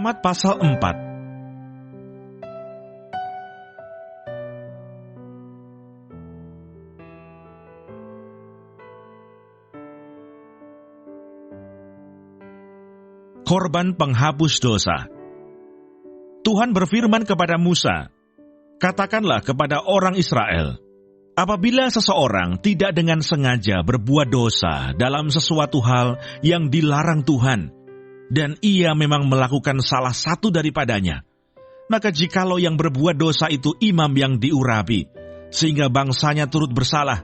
Imamat pasal 4. Korban penghapus dosa. Tuhan berfirman kepada Musa, "Katakanlah kepada orang Israel, apabila seseorang tidak dengan sengaja berbuat dosa dalam sesuatu hal yang dilarang Tuhan, dan ia memang melakukan salah satu daripadanya, maka jikalau yang berbuat dosa itu imam yang diurapi, sehingga bangsanya turut bersalah,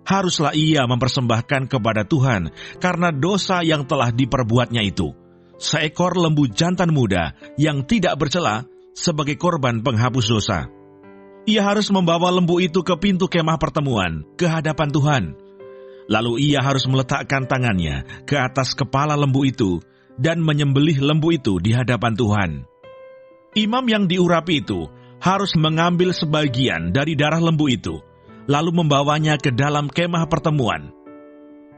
haruslah ia mempersembahkan kepada Tuhan karena dosa yang telah diperbuatnya itu seekor lembu jantan muda yang tidak bercela sebagai korban penghapus dosa. Ia harus membawa lembu itu ke pintu kemah pertemuan ke hadapan Tuhan. Lalu ia harus meletakkan tangannya ke atas kepala lembu itu dan menyembelih lembu itu di hadapan Tuhan. Imam yang diurapi itu harus mengambil sebagian dari darah lembu itu, lalu membawanya ke dalam kemah pertemuan.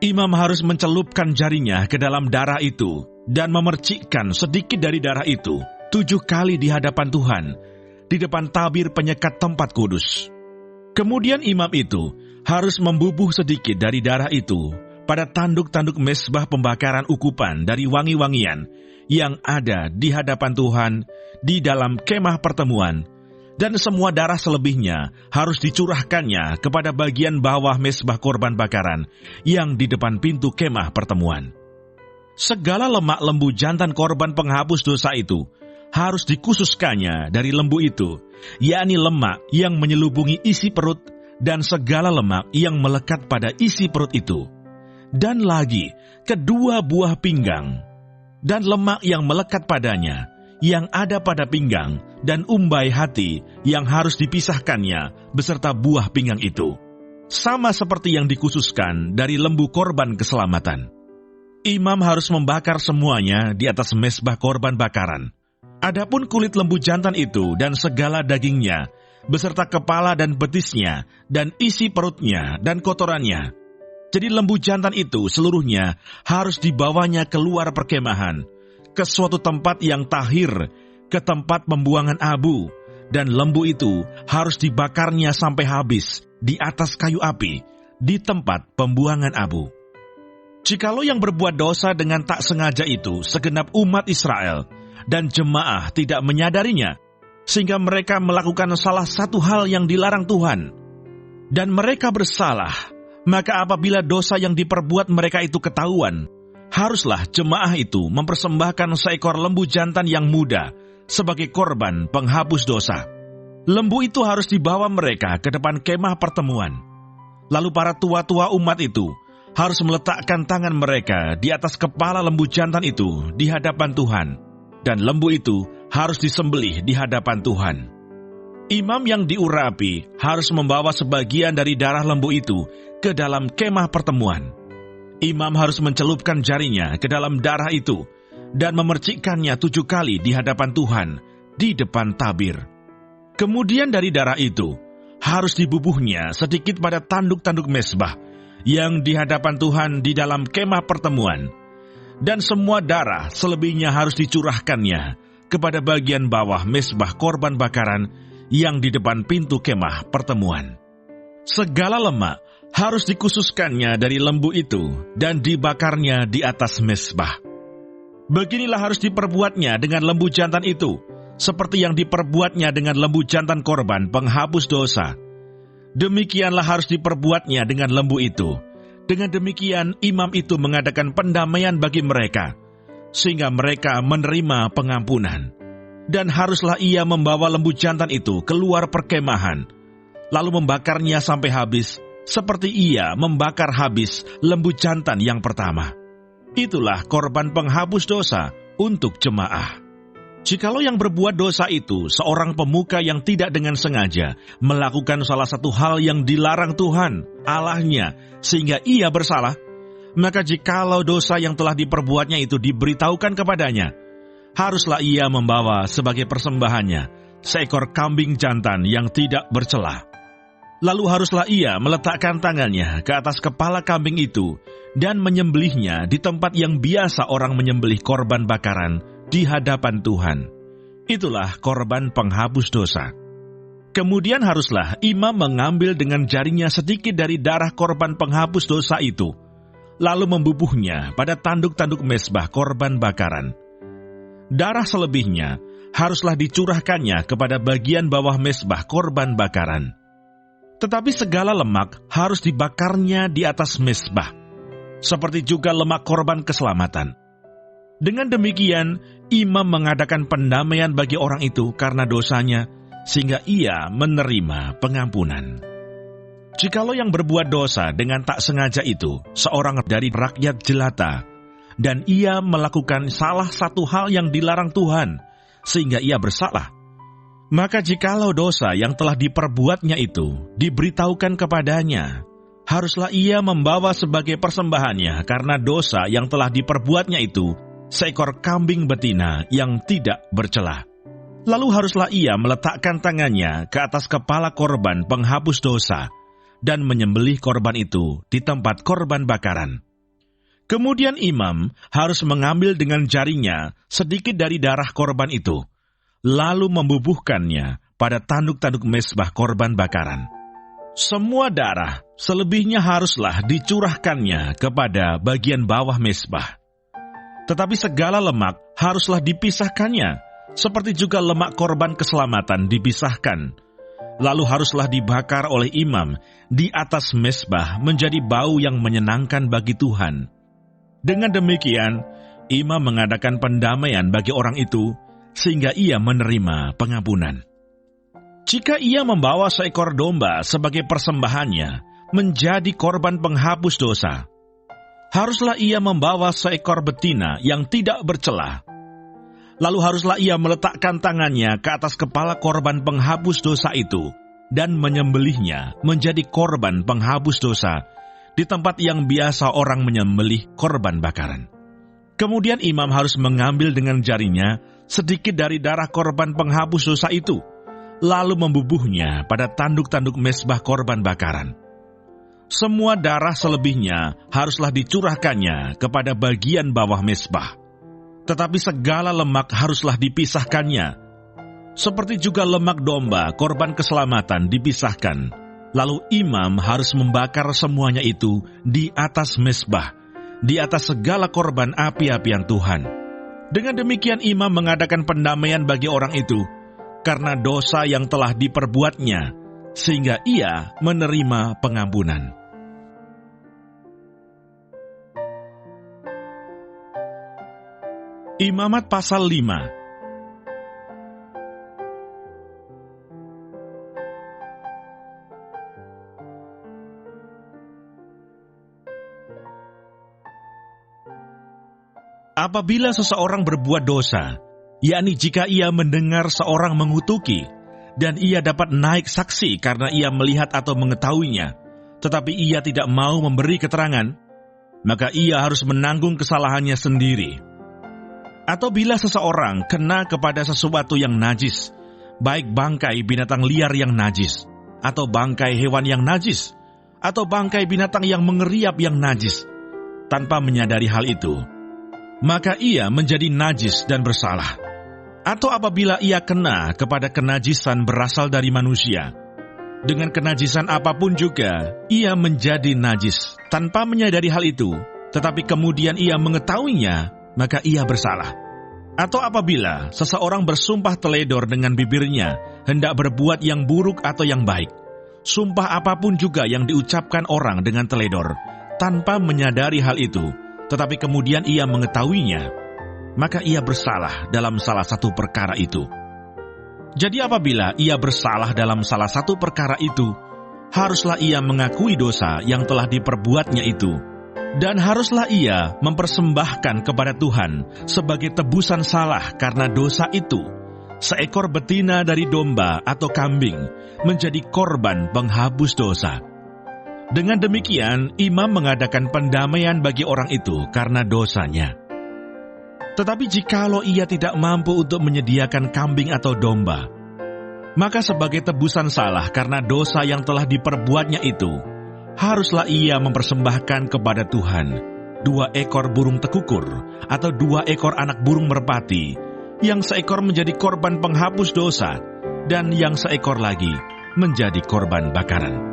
Imam harus mencelupkan jarinya ke dalam darah itu dan memercikkan sedikit dari darah itu 7 kali di hadapan Tuhan, di depan tabir penyekat tempat kudus. Kemudian imam itu harus membubuh sedikit dari darah itu pada tanduk-tanduk mezbah pembakaran ukupan dari wangi-wangian yang ada di hadapan Tuhan di dalam kemah pertemuan, dan semua darah selebihnya harus dicurahkannya kepada bagian bawah mezbah korban bakaran yang di depan pintu kemah pertemuan. Segala lemak lembu jantan korban penghapus dosa itu harus dikhususkannya dari lembu itu, yakni lemak yang menyelubungi isi perut dan segala lemak yang melekat pada isi perut itu, dan lagi kedua buah pinggang, dan lemak yang melekat padanya, yang ada pada pinggang, dan umbai hati yang harus dipisahkannya beserta buah pinggang itu, sama seperti yang dikhususkan dari lembu korban keselamatan. Imam harus membakar semuanya di atas mezbah korban bakaran. Adapun kulit lembu jantan itu dan segala dagingnya, beserta kepala dan betisnya, dan isi perutnya dan kotorannya. Jadi lembu jantan itu seluruhnya harus dibawanya keluar perkemahan, ke suatu tempat yang tahir, ke tempat pembuangan abu, dan lembu itu harus dibakarnya sampai habis di atas kayu api, di tempat pembuangan abu. Jikalau yang berbuat dosa dengan tak sengaja itu segenap umat Israel, dan jemaah tidak menyadarinya, sehingga mereka melakukan salah satu hal yang dilarang Tuhan, dan mereka bersalah, maka apabila dosa yang diperbuat mereka itu ketahuan, haruslah jemaah itu mempersembahkan seekor lembu jantan yang muda sebagai korban penghapus dosa. Lembu itu harus dibawa mereka ke depan kemah pertemuan. Lalu para tua-tua umat itu harus meletakkan tangan mereka di atas kepala lembu jantan itu di hadapan Tuhan, dan lembu itu harus disembelih di hadapan Tuhan. Imam yang diurapi harus membawa sebagian dari darah lembu itu ke dalam kemah pertemuan. Imam harus mencelupkan jarinya ke dalam darah itu dan memercikkannya 7 kali di hadapan Tuhan di depan tabir. Kemudian dari darah itu harus dibubuhnya sedikit pada tanduk-tanduk mezbah yang di hadapan Tuhan di dalam kemah pertemuan, dan semua darah selebihnya harus dicurahkannya kepada bagian bawah mezbah korban bakaran yang di depan pintu kemah pertemuan. Segala lemak harus dikhususkannya dari lembu itu dan dibakarnya di atas mezbah. Beginilah harus diperbuatnya dengan lembu jantan itu, seperti yang diperbuatnya dengan lembu jantan korban penghapus dosa. Demikianlah harus diperbuatnya dengan lembu itu. Dengan demikian imam itu mengadakan pendamaian bagi mereka, sehingga mereka menerima pengampunan. Dan haruslah ia membawa lembu jantan itu keluar perkemahan, lalu membakarnya sampai habis, seperti ia membakar habis lembu jantan yang pertama. Itulah korban penghapus dosa untuk jemaah. Jikalau yang berbuat dosa itu seorang pemuka yang tidak dengan sengaja melakukan salah satu hal yang dilarang Tuhan Allahnya sehingga ia bersalah, maka jikalau dosa yang telah diperbuatnya itu diberitahukan kepadanya, haruslah ia membawa sebagai persembahannya seekor kambing jantan yang tidak bercela. Lalu haruslah ia meletakkan tangannya ke atas kepala kambing itu dan menyembelihnya di tempat yang biasa orang menyembelih korban bakaran, di hadapan Tuhan. Itulah korban penghapus dosa. Kemudian haruslah imam mengambil dengan jarinya sedikit dari darah korban penghapus dosa itu, lalu membubuhnya pada tanduk-tanduk mezbah korban bakaran. Darah selebihnya haruslah dicurahkannya kepada bagian bawah mezbah korban bakaran. Tetapi segala lemak harus dibakarnya di atas mezbah, seperti juga lemak korban keselamatan. Dengan demikian, imam mengadakan pendamaian bagi orang itu karena dosanya, sehingga ia menerima pengampunan. Jikalau yang berbuat dosa dengan tak sengaja itu seorang dari rakyat jelata, dan ia melakukan salah satu hal yang dilarang Tuhan, sehingga ia bersalah, maka jikalau dosa yang telah diperbuatnya itu diberitahukan kepadanya, haruslah ia membawa sebagai persembahannya karena dosa yang telah diperbuatnya itu seekor kambing betina yang tidak bercelah. Lalu haruslah ia meletakkan tangannya ke atas kepala korban penghapus dosa dan menyembelih korban itu di tempat korban bakaran. Kemudian imam harus mengambil dengan jarinya sedikit dari darah korban itu, lalu membubuhkannya pada tanduk-tanduk mezbah korban bakaran. Semua darah selebihnya haruslah dicurahkannya kepada bagian bawah mezbah. Tetapi segala lemak haruslah dipisahkannya, seperti juga lemak korban keselamatan dipisahkan. Lalu haruslah dibakar oleh imam di atas mezbah menjadi bau yang menyenangkan bagi Tuhan. Dengan demikian, imam mengadakan pendamaian bagi orang itu, sehingga ia menerima pengampunan. Jika ia membawa seekor domba sebagai persembahannya menjadi korban penghapus dosa, haruslah ia membawa seekor betina yang tidak bercelah. Lalu haruslah ia meletakkan tangannya ke atas kepala korban penghapus dosa itu dan menyembelihnya menjadi korban penghapus dosa di tempat yang biasa orang menyembelih korban bakaran. Kemudian imam harus mengambil dengan jarinya sedikit dari darah korban penghapus dosa itu, lalu membubuhnya pada tanduk-tanduk mezbah korban bakaran. Semua darah selebihnya haruslah dicurahkannya kepada bagian bawah mezbah. Tetapi segala lemak haruslah dipisahkannya, seperti juga lemak domba korban keselamatan dipisahkan. Lalu imam harus membakar semuanya itu di atas mezbah, di atas segala korban api-apian Tuhan. Dengan demikian imam mengadakan pendamaian bagi orang itu karena dosa yang telah diperbuatnya, sehingga ia menerima pengampunan. Imamat pasal 5. Apabila seseorang berbuat dosa, yakni jika ia mendengar seorang mengutuki, dan ia dapat naik saksi karena ia melihat atau mengetahuinya, tetapi ia tidak mau memberi keterangan, maka ia harus menanggung kesalahannya sendiri. Atau bila seseorang kena kepada sesuatu yang najis, baik bangkai binatang liar yang najis, atau bangkai hewan yang najis, atau bangkai binatang yang mengeriap yang najis, tanpa menyadari hal itu, maka ia menjadi najis dan bersalah. Atau apabila ia kena kepada kenajisan berasal dari manusia, dengan kenajisan apapun juga, ia menjadi najis tanpa menyadari hal itu, tetapi kemudian ia mengetahuinya, maka ia bersalah. Atau apabila seseorang bersumpah teledor dengan bibirnya, hendak berbuat yang buruk atau yang baik, sumpah apapun juga yang diucapkan orang dengan teledor, tanpa menyadari hal itu, tetapi kemudian ia mengetahuinya, maka ia bersalah dalam salah satu perkara itu. Jadi apabila ia bersalah dalam salah satu perkara itu, haruslah ia mengakui dosa yang telah diperbuatnya itu, dan haruslah ia mempersembahkan kepada Tuhan sebagai tebusan salah karena dosa itu, seekor betina dari domba atau kambing menjadi korban penghapus dosa. Dengan demikian, imam mengadakan pendamaian bagi orang itu karena dosanya. Tetapi jikalau ia tidak mampu untuk menyediakan kambing atau domba, maka sebagai tebusan salah karena dosa yang telah diperbuatnya itu, haruslah ia mempersembahkan kepada Tuhan 2 ekor burung tekukur atau 2 ekor anak burung merpati yang seekor menjadi korban penghapus dosa, dan yang seekor lagi menjadi korban bakaran.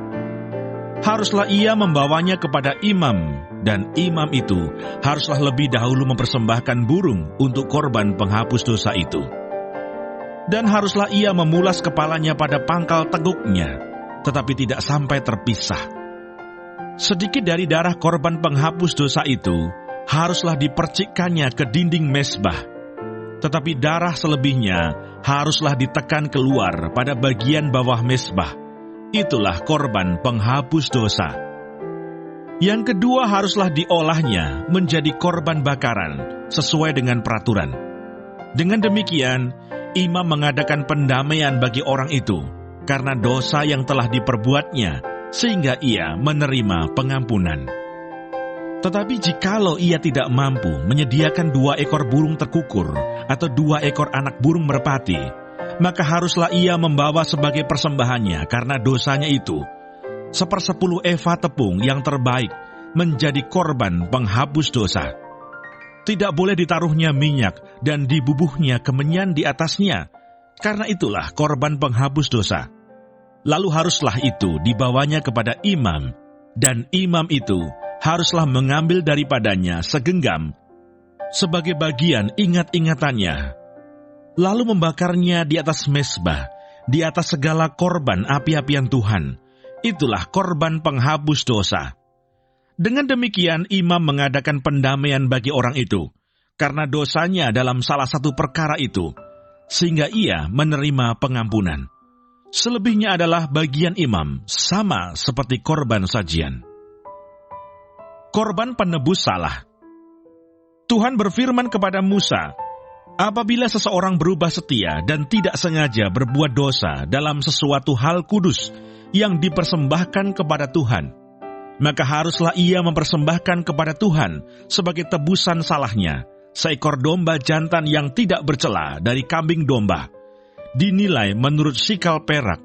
Haruslah ia membawanya kepada imam, dan imam itu haruslah lebih dahulu mempersembahkan burung untuk korban penghapus dosa itu. Dan haruslah ia memulas kepalanya pada pangkal teguknya, tetapi tidak sampai terpisah. Sedikit dari darah korban penghapus dosa itu haruslah dipercikkannya ke dinding mezbah, tetapi darah selebihnya haruslah ditekan keluar pada bagian bawah mezbah. Itulah korban penghapus dosa. Yang kedua haruslah diolahnya menjadi korban bakaran sesuai dengan peraturan. Dengan demikian, imam mengadakan pendamaian bagi orang itu karena dosa yang telah diperbuatnya, sehingga ia menerima pengampunan. Tetapi jikalau ia tidak mampu menyediakan 2 ekor burung terkukur atau 2 ekor anak burung merpati, maka haruslah ia membawa sebagai persembahannya karena dosanya itu 1/10 eva tepung yang terbaik menjadi korban penghapus dosa. Tidak boleh ditaruhnya minyak dan dibubuhnya kemenyan di atasnya, karena itulah korban penghapus dosa. Lalu haruslah itu dibawanya kepada imam, dan imam itu haruslah mengambil daripadanya segenggam sebagai bagian ingat-ingatannya, lalu membakarnya di atas mezbah, di atas segala korban api-apian Tuhan. Itulah korban penghapus dosa. Dengan demikian imam mengadakan pendamaian bagi orang itu, karena dosanya dalam salah satu perkara itu, sehingga ia menerima pengampunan. Selebihnya adalah bagian imam, sama seperti korban sajian. Korban penebus salah. Tuhan berfirman kepada Musa, apabila seseorang berubah setia dan tidak sengaja berbuat dosa dalam sesuatu hal kudus yang dipersembahkan kepada Tuhan, maka haruslah ia mempersembahkan kepada Tuhan sebagai tebusan salahnya seekor domba jantan yang tidak bercela dari kambing domba, dinilai menurut sikal perak,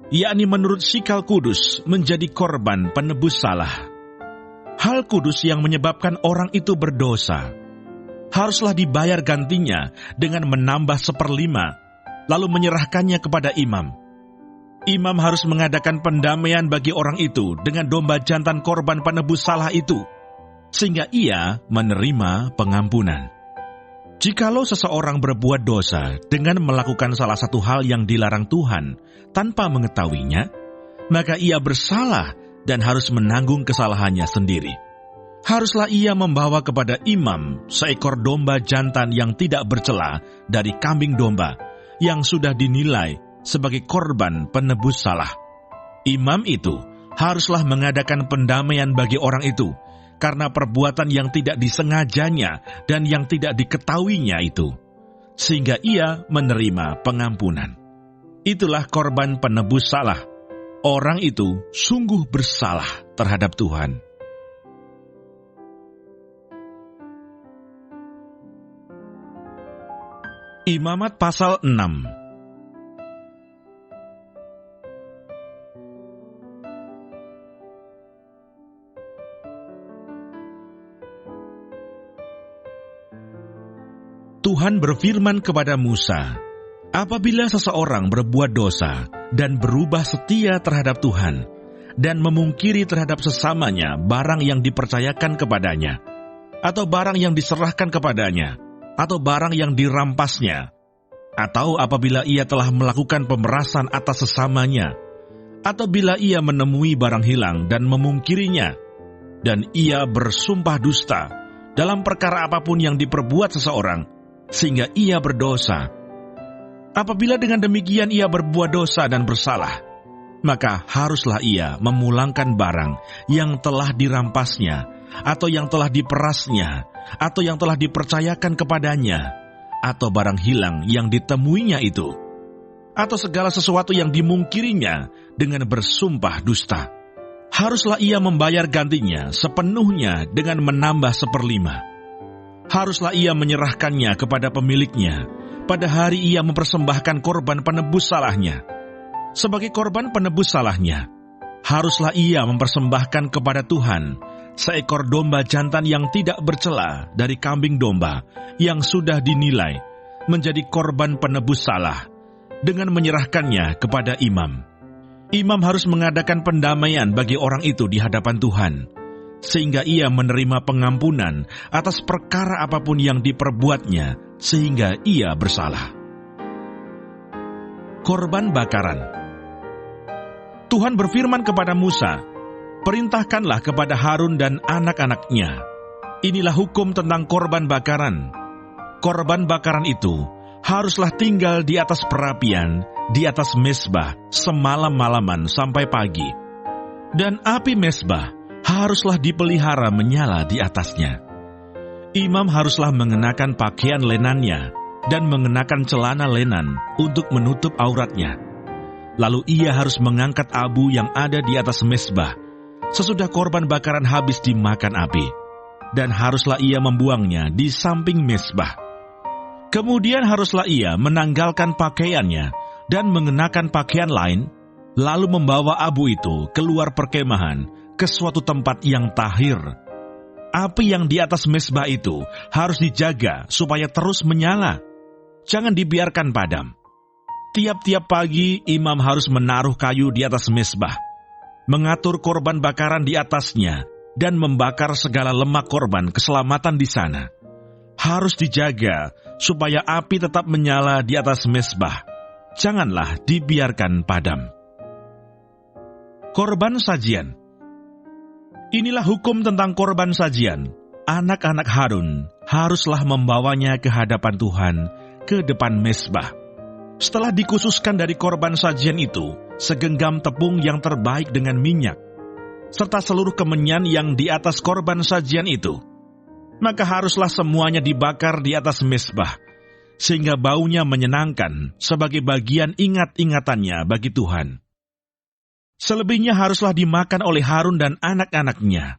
yakni menurut sikal kudus, menjadi korban penebus salah. Hal kudus yang menyebabkan orang itu berdosa haruslah dibayar gantinya dengan menambah 1/5, lalu menyerahkannya kepada imam. Imam harus mengadakan pendamaian bagi orang itu dengan domba jantan korban penebus salah itu, sehingga ia menerima pengampunan. Jikalau seseorang berbuat dosa dengan melakukan salah satu hal yang dilarang Tuhan tanpa mengetahuinya, maka ia bersalah dan harus menanggung kesalahannya sendiri. Haruslah ia membawa kepada imam seekor domba jantan yang tidak bercela dari kambing domba, yang sudah dinilai sebagai korban penebus salah. Imam itu haruslah mengadakan pendamaian bagi orang itu, karena perbuatan yang tidak disengajanya dan yang tidak diketahuinya itu, sehingga ia menerima pengampunan. Itulah korban penebus salah. Orang itu sungguh bersalah terhadap Tuhan. Imamat pasal 6. Tuhan berfirman kepada Musa, apabila seseorang berbuat dosa dan berubah setia terhadap Tuhan, dan memungkiri terhadap sesamanya barang yang dipercayakan kepadanya, atau barang yang diserahkan kepadanya, atau barang yang dirampasnya, atau apabila ia telah melakukan pemerasan atas sesamanya, atau bila ia menemui barang hilang dan memungkirinya, dan ia bersumpah dusta dalam perkara apapun yang diperbuat seseorang, sehingga ia berdosa. Apabila dengan demikian ia berbuat dosa dan bersalah, maka haruslah ia memulangkan barang yang telah dirampasnya, atau yang telah diperasnya, atau yang telah dipercayakan kepadanya, atau barang hilang yang ditemuinya itu, atau segala sesuatu yang dimungkirinya dengan bersumpah dusta. Haruslah ia membayar gantinya sepenuhnya dengan menambah 1/5. Haruslah ia menyerahkannya kepada pemiliknya pada hari ia mempersembahkan korban penebus salahnya. Sebagai korban penebus salahnya, haruslah ia mempersembahkan kepada Tuhan seekor domba jantan yang tidak bercela dari kambing domba yang sudah dinilai menjadi korban penebus salah dengan menyerahkannya kepada imam. Imam harus mengadakan pendamaian bagi orang itu di hadapan Tuhan, sehingga ia menerima pengampunan atas perkara apapun yang diperbuatnya, sehingga ia bersalah. Korban bakaran. Tuhan berfirman kepada Musa, "Perintahkanlah kepada Harun dan anak-anaknya, inilah hukum tentang korban bakaran. Korban bakaran itu haruslah tinggal di atas perapian, di atas mezbah, semalam-malaman sampai pagi. Dan api mezbah haruslah dipelihara menyala di atasnya. Imam haruslah mengenakan pakaian lenannya dan mengenakan celana lenan untuk menutup auratnya. Lalu ia harus mengangkat abu yang ada di atas mezbah sesudah korban bakaran habis dimakan api, dan haruslah ia membuangnya di samping mezbah. Kemudian haruslah ia menanggalkan pakaiannya dan mengenakan pakaian lain, lalu membawa abu itu keluar perkemahan ke suatu tempat yang tahir. Api yang di atas mezbah itu harus dijaga supaya terus menyala. Jangan dibiarkan padam. Tiap-tiap pagi imam harus menaruh kayu di atas mezbah, mengatur korban bakaran di atasnya, dan membakar segala lemak korban keselamatan di sana. Harus dijaga supaya api tetap menyala di atas mezbah. Janganlah dibiarkan padam. Korban sajian. Inilah hukum tentang korban sajian. Anak-anak Harun haruslah membawanya ke hadapan Tuhan, ke depan mezbah. Setelah dikhususkan dari korban sajian itu, segenggam tepung yang terbaik dengan minyak, serta seluruh kemenyan yang di atas korban sajian itu, maka haruslah semuanya dibakar di atas mezbah, sehingga baunya menyenangkan sebagai bagian ingat-ingatannya bagi Tuhan. Selebihnya haruslah dimakan oleh Harun dan anak-anaknya.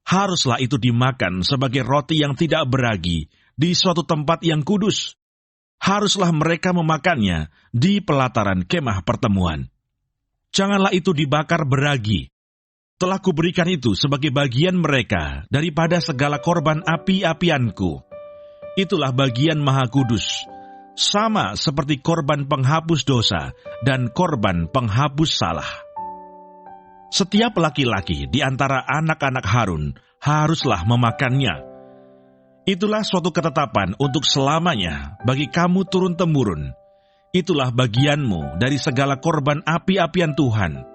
Haruslah itu dimakan sebagai roti yang tidak beragi di suatu tempat yang kudus. Haruslah mereka memakannya di pelataran kemah pertemuan. Janganlah itu dibakar beragi. Telah kuberikan itu sebagai bagian mereka daripada segala korban api-apianku. Itulah bagian maha kudus, sama seperti korban penghapus dosa dan korban penghapus salah. Setiap laki-laki di antara anak-anak Harun haruslah memakannya. Itulah suatu ketetapan untuk selamanya bagi kamu turun-temurun. Itulah bagianmu dari segala korban api-apian Tuhan.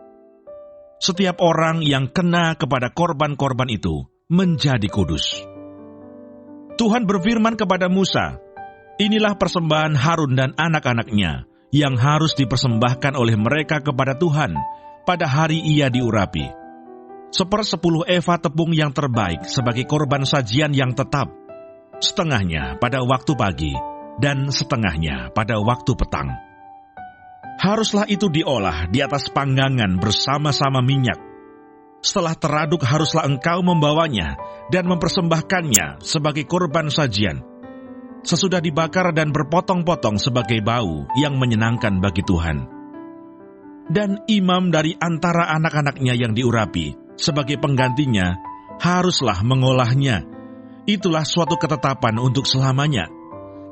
Setiap orang yang kena kepada korban-korban itu menjadi kudus. Tuhan berfirman kepada Musa, "Inilah persembahan Harun dan anak-anaknya yang harus dipersembahkan oleh mereka kepada Tuhan pada hari ia diurapi. 1/10 eva tepung yang terbaik sebagai korban sajian yang tetap, setengahnya pada waktu pagi, dan setengahnya pada waktu petang. Haruslah itu diolah di atas panggangan bersama-sama minyak. Setelah teraduk haruslah engkau membawanya dan mempersembahkannya sebagai korban sajian, sesudah dibakar dan berpotong-potong sebagai bau yang menyenangkan bagi Tuhan. Dan imam dari antara anak-anaknya yang diurapi sebagai penggantinya haruslah mengolahnya. Itulah suatu ketetapan untuk selamanya.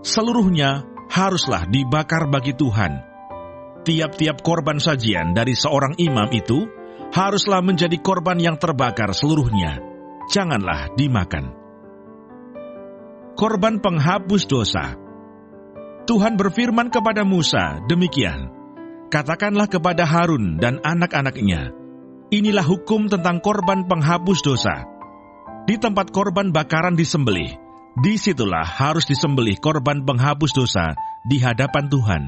Seluruhnya haruslah dibakar bagi Tuhan. Tiap-tiap korban sajian dari seorang imam itu haruslah menjadi korban yang terbakar seluruhnya. Janganlah dimakan." Korban penghapus dosa. Tuhan berfirman kepada Musa demikian, "Katakanlah kepada Harun dan anak-anaknya, inilah hukum tentang korban penghapus dosa. Di tempat korban bakaran disembelih, disitulah harus disembelih korban penghapus dosa di hadapan Tuhan.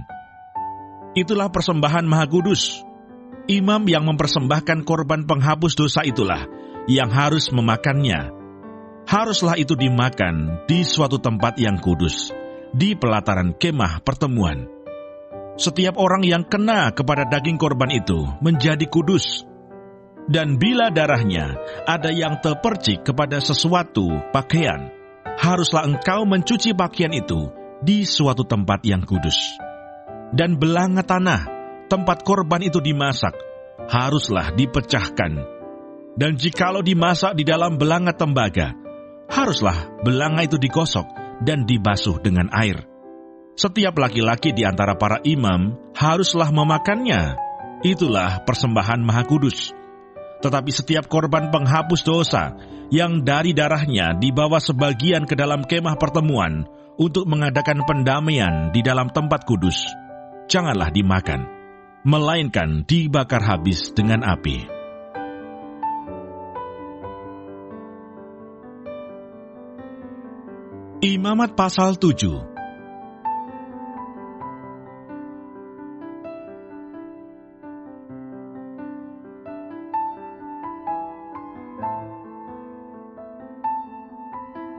Itulah persembahan maha kudus. Imam yang mempersembahkan korban penghapus dosa itulah yang harus memakannya. Haruslah itu dimakan di suatu tempat yang kudus, di pelataran kemah pertemuan. Setiap orang yang kena kepada daging korban itu menjadi kudus. Dan bila darahnya ada yang terpercik kepada sesuatu pakaian, haruslah engkau mencuci pakaian itu di suatu tempat yang kudus. Dan belanga tanah, tempat korban itu dimasak, haruslah dipecahkan. Dan jikalau dimasak di dalam belanga tembaga, haruslah belanga itu digosok dan dibasuh dengan air. Setiap laki-laki di antara para imam haruslah memakannya. Itulah persembahan Maha Kudus. Tetapi setiap korban penghapus dosa yang dari darahnya dibawa sebagian ke dalam kemah pertemuan untuk mengadakan pendamaian di dalam tempat kudus, janganlah dimakan, melainkan dibakar habis dengan api. Imamat pasal 7.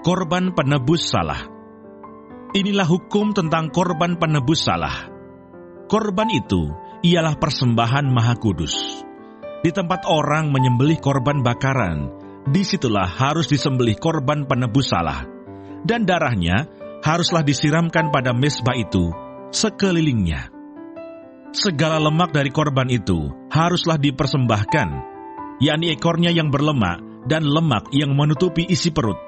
Korban penebus salah. Inilah hukum tentang korban penebus salah. Korban itu ialah persembahan Maha Kudus. Di tempat orang menyembelih korban bakaran, disitulah harus disembelih korban penebus salah, dan darahnya haruslah disiramkan pada mezbah itu sekelilingnya. Segala lemak dari korban itu haruslah dipersembahkan, yakni ekornya yang berlemak dan lemak yang menutupi isi perut,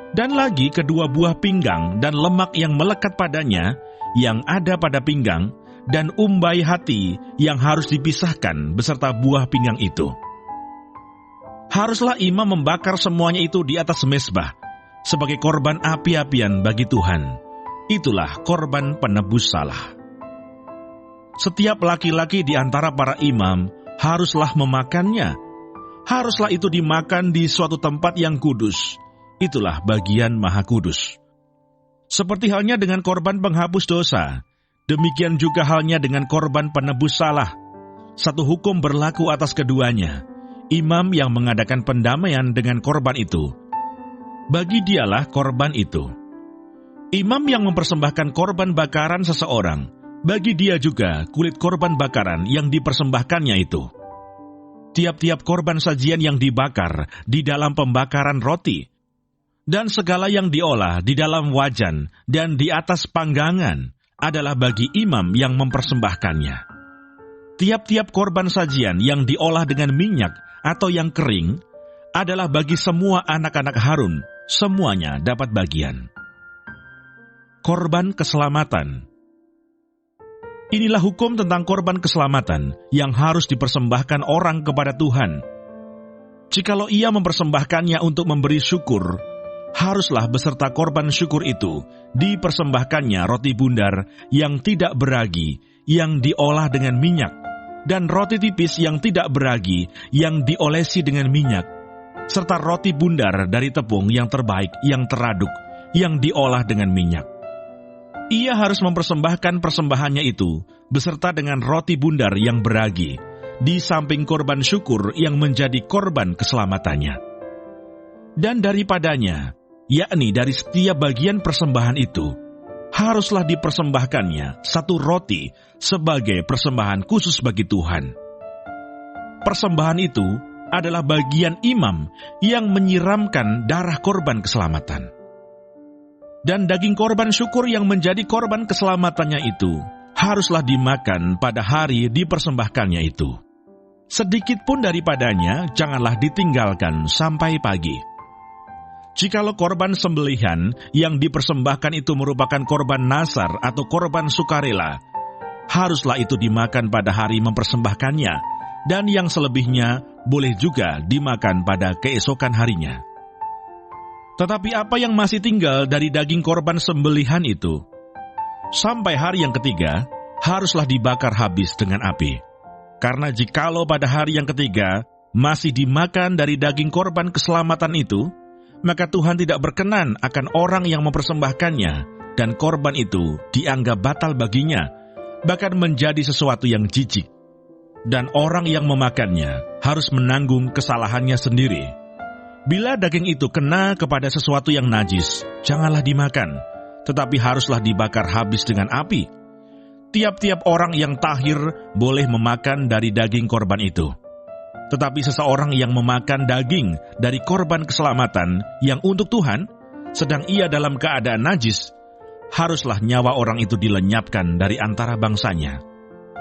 dan lagi kedua buah pinggang dan lemak yang melekat padanya yang ada pada pinggang, dan umbai hati yang harus dipisahkan beserta buah pinggang itu. Haruslah imam membakar semuanya itu di atas mezbah sebagai korban api-apian bagi Tuhan. Itulah korban penebus salah. Setiap laki-laki di antara para imam haruslah memakannya. Haruslah itu dimakan di suatu tempat yang kudus. Itulah bagian Maha Kudus. Seperti halnya dengan korban penghapus dosa, demikian juga halnya dengan korban penebus salah. Satu hukum berlaku atas keduanya. Imam yang mengadakan pendamaian dengan korban itu, bagi dialah korban itu. Imam yang mempersembahkan korban bakaran seseorang, bagi dia juga kulit korban bakaran yang dipersembahkannya itu. Tiap-tiap korban sajian yang dibakar di dalam pembakaran roti, dan segala yang diolah di dalam wajan dan di atas panggangan adalah bagi imam yang mempersembahkannya. Tiap-tiap korban sajian yang diolah dengan minyak atau yang kering adalah bagi semua anak-anak Harun, semuanya dapat bagian. Korban keselamatan. Inilah hukum tentang korban keselamatan yang harus dipersembahkan orang kepada Tuhan. Jikalau ia mempersembahkannya untuk memberi syukur, haruslah beserta korban syukur itu dipersembahkannya roti bundar yang tidak beragi, yang diolah dengan minyak, dan roti tipis yang tidak beragi, yang diolesi dengan minyak, serta roti bundar dari tepung yang terbaik, yang teraduk, yang diolah dengan minyak. Ia harus mempersembahkan persembahannya itu beserta dengan roti bundar yang beragi, di samping korban syukur yang menjadi korban keselamatannya. Dan daripadanya, yakni dari setiap bagian persembahan itu, haruslah dipersembahkannya satu roti sebagai persembahan khusus bagi Tuhan. Persembahan itu adalah bagian imam yang menyiramkan darah korban keselamatan. Dan daging korban syukur yang menjadi korban keselamatannya itu haruslah dimakan pada hari dipersembahkannya itu. Sedikit pun daripadanya janganlah ditinggalkan sampai pagi. Jikalau korban sembelihan yang dipersembahkan itu merupakan korban nasar atau korban sukarela, haruslah itu dimakan pada hari mempersembahkannya, dan yang selebihnya boleh juga dimakan pada keesokan harinya. Tetapi apa yang masih tinggal dari daging korban sembelihan itu, sampai hari yang ketiga, haruslah dibakar habis dengan api. Karena jikalau pada hari yang ketiga masih dimakan dari daging korban keselamatan itu, maka Tuhan tidak berkenan akan orang yang mempersembahkannya, dan korban itu dianggap batal baginya, bahkan menjadi sesuatu yang jijik. Dan orang yang memakannya harus menanggung kesalahannya sendiri. Bila daging itu kena kepada sesuatu yang najis, janganlah dimakan, tetapi haruslah dibakar habis dengan api. Tiap-tiap orang yang tahir boleh memakan dari daging korban itu. Tetapi seseorang yang memakan daging dari korban keselamatan yang untuk Tuhan, sedang ia dalam keadaan najis, haruslah nyawa orang itu dilenyapkan dari antara bangsanya.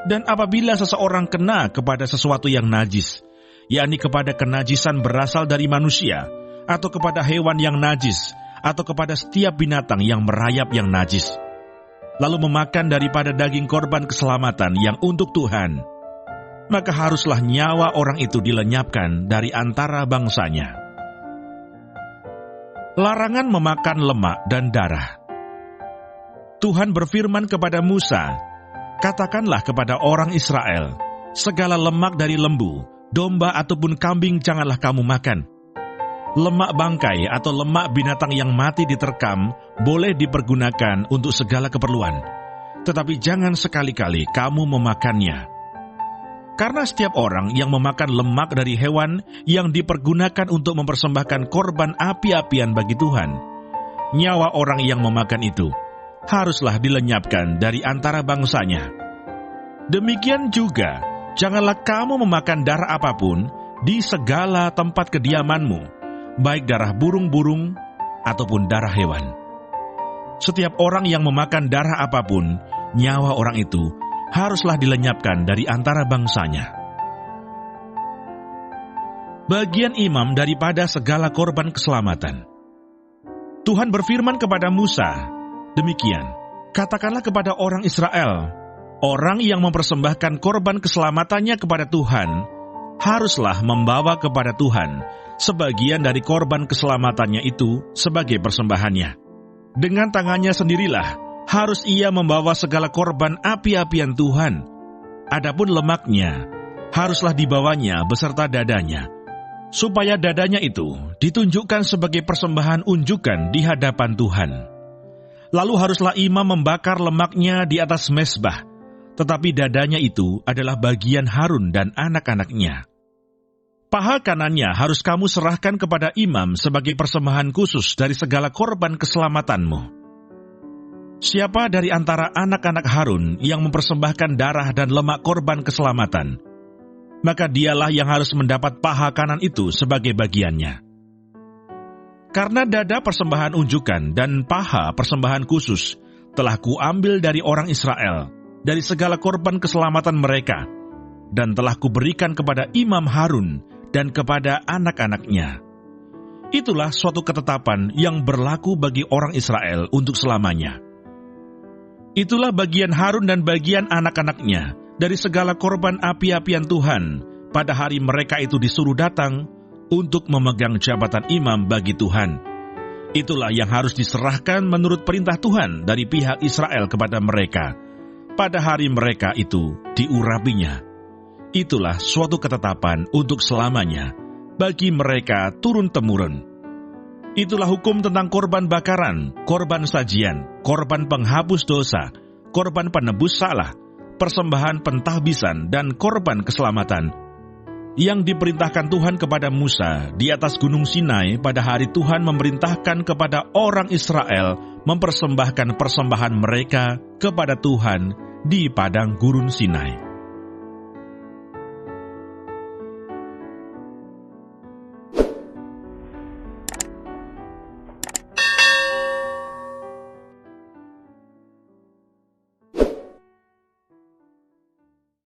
Dan apabila seseorang kena kepada sesuatu yang najis, yakni kepada kenajisan berasal dari manusia, atau kepada hewan yang najis, atau kepada setiap binatang yang merayap yang najis, lalu memakan daripada daging korban keselamatan yang untuk Tuhan, maka haruslah nyawa orang itu dilenyapkan dari antara bangsanya. Larangan memakan lemak dan darah. Tuhan berfirman kepada Musa, "Katakanlah kepada orang Israel, segala lemak dari lembu, domba ataupun kambing janganlah kamu makan. Lemak bangkai atau lemak binatang yang mati diterkam boleh dipergunakan untuk segala keperluan, tetapi jangan sekali-kali kamu memakannya. Karena setiap orang yang memakan lemak dari hewan yang dipergunakan untuk mempersembahkan korban api-apian bagi Tuhan, nyawa orang yang memakan itu haruslah dilenyapkan dari antara bangsanya. Demikian juga, janganlah kamu memakan darah apapun di segala tempat kediamanmu, baik darah burung-burung ataupun darah hewan. Setiap orang yang memakan darah apapun, nyawa orang itu haruslah dilenyapkan dari antara bangsanya." Bagian imam daripada segala korban keselamatan. Tuhan berfirman kepada Musa, demikian, "Katakanlah kepada orang Israel, orang yang mempersembahkan korban keselamatannya kepada Tuhan, haruslah membawa kepada Tuhan sebagian dari korban keselamatannya itu sebagai persembahannya. Dengan tangannya sendirilah harus ia membawa segala korban api-apian Tuhan. Adapun lemaknya, haruslah dibawanya beserta dadanya, supaya dadanya itu ditunjukkan sebagai persembahan unjukan di hadapan Tuhan. Lalu haruslah imam membakar lemaknya di atas mezbah, tetapi dadanya itu adalah bagian Harun dan anak-anaknya. Paha kanannya harus kamu serahkan kepada imam sebagai persembahan khusus dari segala korban keselamatanmu. Siapa dari antara anak-anak Harun yang mempersembahkan darah dan lemak korban keselamatan, maka dialah yang harus mendapat paha kanan itu sebagai bagiannya. Karena dada persembahan unjukan dan paha persembahan khusus telah kuambil dari orang Israel, dari segala korban keselamatan mereka, dan telah kuberikan kepada imam Harun dan kepada anak-anaknya. Itulah suatu ketetapan yang berlaku bagi orang Israel untuk selamanya. Itulah bagian Harun dan bagian anak-anaknya dari segala korban api-apian Tuhan pada hari mereka itu disuruh datang untuk memegang jabatan imam bagi Tuhan. Itulah yang harus diserahkan menurut perintah Tuhan dari pihak Israel kepada mereka pada hari mereka itu diurapinya. Itulah suatu ketetapan untuk selamanya bagi mereka turun-temurun. Itulah hukum tentang korban bakaran, korban sajian, korban penghapus dosa, korban penebus salah, persembahan pentahbisan, dan korban keselamatan, yang diperintahkan Tuhan kepada Musa di atas gunung Sinai pada hari Tuhan memerintahkan kepada orang Israel mempersembahkan persembahan mereka kepada Tuhan di padang gurun Sinai.